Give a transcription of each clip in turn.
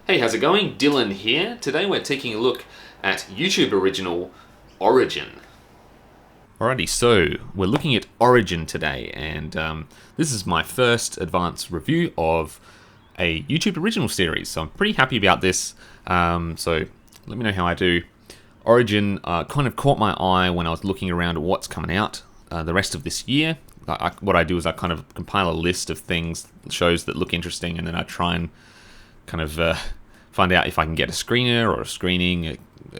Hey, how's it going? Dylan here. Today we're taking a look at YouTube original Origin. Alrighty, so we're looking at Origin today, and this is my first advanced review of a YouTube original series, so I'm pretty happy about this. So let me know how I do. Origin kind of caught my eye when I was looking around at what's coming out the rest of this year. What I do is I kind of compile a list of things, shows that look interesting, and then I try and kind of find out if I can get a screener or a screening,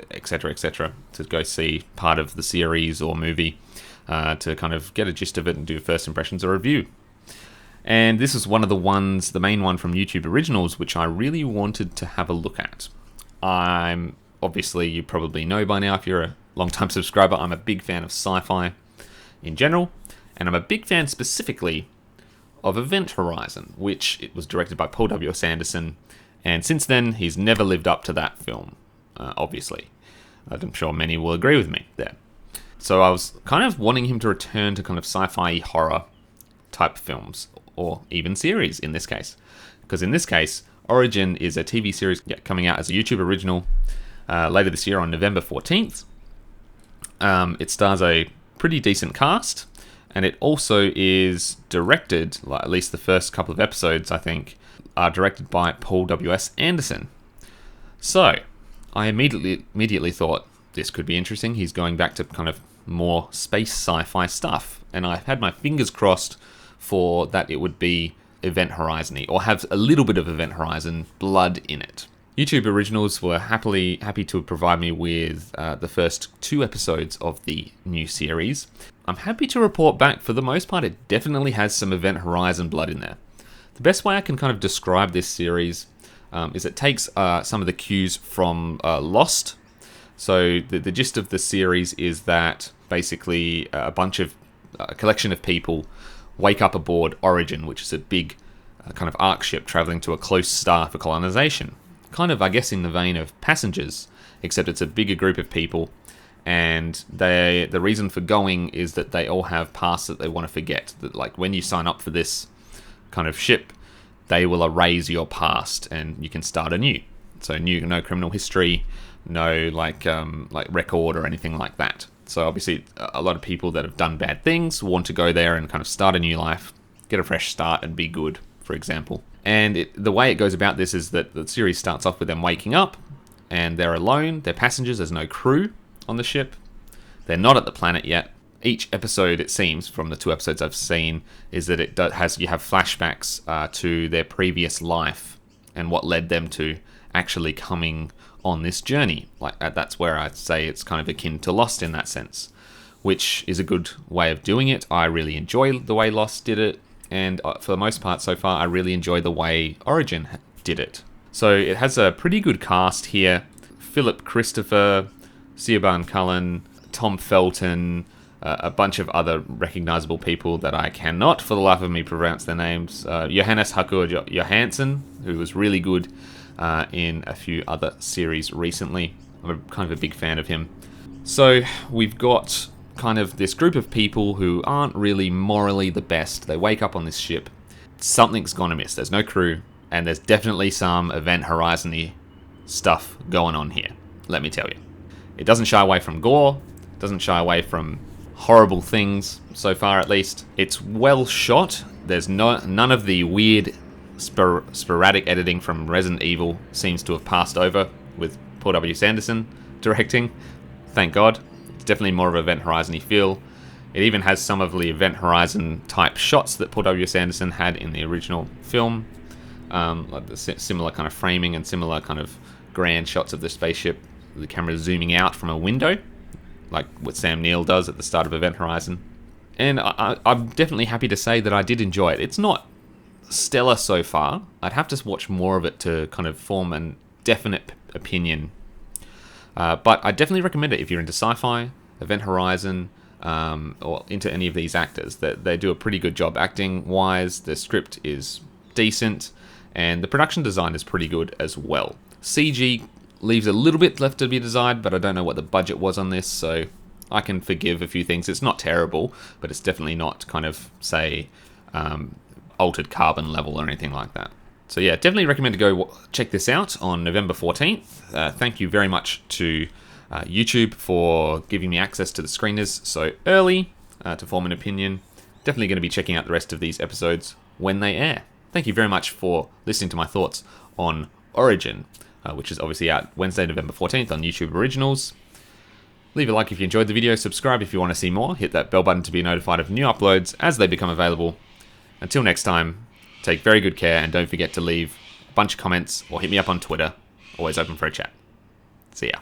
etc., to go see part of the series or movie to kind of get a gist of it and do first impressions or review. And this is one of the main one from YouTube Originals, which I really wanted to have a look at. Obviously, you probably know by now if you're a long-time subscriber, I'm a big fan of sci-fi in general, and I'm a big fan specifically of Event Horizon, which it was directed by Paul W.S. Anderson, and since then, he's never lived up to that film, obviously. I'm sure many will agree with me there. So I was kind of wanting him to return to kind of sci-fi horror type films, or even series in this case. Because in this case, Origin is a TV series coming out as a YouTube original later this year on November 14th. It stars a pretty decent cast, and it also is directed, at least the first couple of episodes, I think, are directed by Paul W.S. Anderson. So, I immediately thought this could be interesting. He's going back to kind of more space sci-fi stuff, and I had my fingers crossed for that it would be Event Horizon-y, or have a little bit of Event Horizon blood in it. YouTube Originals were happy to provide me with the first 2 episodes of the new series. I'm happy to report back, for the most part, it definitely has some Event Horizon blood in there. The best way I can kind of describe this series is it takes some of the cues from Lost. So the gist of the series is that basically a collection of people wake up aboard Origin, which is a big kind of arc ship traveling to a close star for colonization. Kind of, I guess, in the vein of Passengers, except it's a bigger group of people, and the reason for going is that they all have pasts that they want to forget. That, like, when you sign up for this kind of ship, they will erase your past and you can start anew. So no criminal history, no like record or anything like that. So obviously a lot of people that have done bad things want to go there and kind of start a new life, get a fresh start and be good, for example. And the way it goes about this is that the series starts off with them waking up and they're alone, they're passengers, there's no crew on the ship. They're not at the planet yet. Each episode, it seems, from the 2 episodes I've seen, is that you have flashbacks to their previous life and what led them to actually coming on this journey. That's where I'd say it's kind of akin to Lost in that sense, which is a good way of doing it. I really enjoy the way Lost did it, and for the most part so far, I really enjoy the way Origin did it. So it has a pretty good cast here. Philip Christopher, Siobhan Cullen, Tom Felton, a bunch of other recognizable people that I cannot for the life of me pronounce their names. Johannes Hakur Johansson, who was really good in a few other series recently. I'm kind of a big fan of him. So we've got kind of this group of people who aren't really morally the best. They wake up on this ship. Something's gone amiss. There's no crew, and there's definitely some Event Horizon-y stuff going on here, let me tell you. It doesn't shy away from gore, doesn't shy away from horrible things, so far at least. It's well shot. There's none of the weird sporadic editing from Resident Evil seems to have passed over with Paul W. Anderson directing. Thank God. It's definitely more of an Event Horizon-y feel. It even has some of the Event Horizon type shots that Paul W. Anderson had in the original film. Like the similar kind of framing and similar kind of grand shots of the spaceship, the camera zooming out from a window, like what Sam Neill does at the start of Event Horizon. And I'm definitely happy to say that I did enjoy it. It's not stellar so far. I'd have to watch more of it to kind of form a definite opinion. But I definitely recommend it if you're into sci-fi, Event Horizon, or into any of these actors. They do a pretty good job acting-wise. The script is decent, and the production design is pretty good as well. CG leaves a little bit left to be desired, but I don't know what the budget was on this, so I can forgive a few things. It's not terrible, but it's definitely not kind of, say, Altered Carbon level or anything like that. So yeah, definitely recommend to go check this out on November 14th. Thank you very much to YouTube for giving me access to the screeners so early to form an opinion. Definitely going to be checking out the rest of these episodes when they air. Thank you very much for listening to my thoughts on Origin, which is obviously out Wednesday, November 14th on YouTube Originals. Leave a like if you enjoyed the video, subscribe if you want to see more, hit that bell button to be notified of new uploads as they become available. Until next time, take very good care and don't forget to leave a bunch of comments or hit me up on Twitter. Always open for a chat. See ya.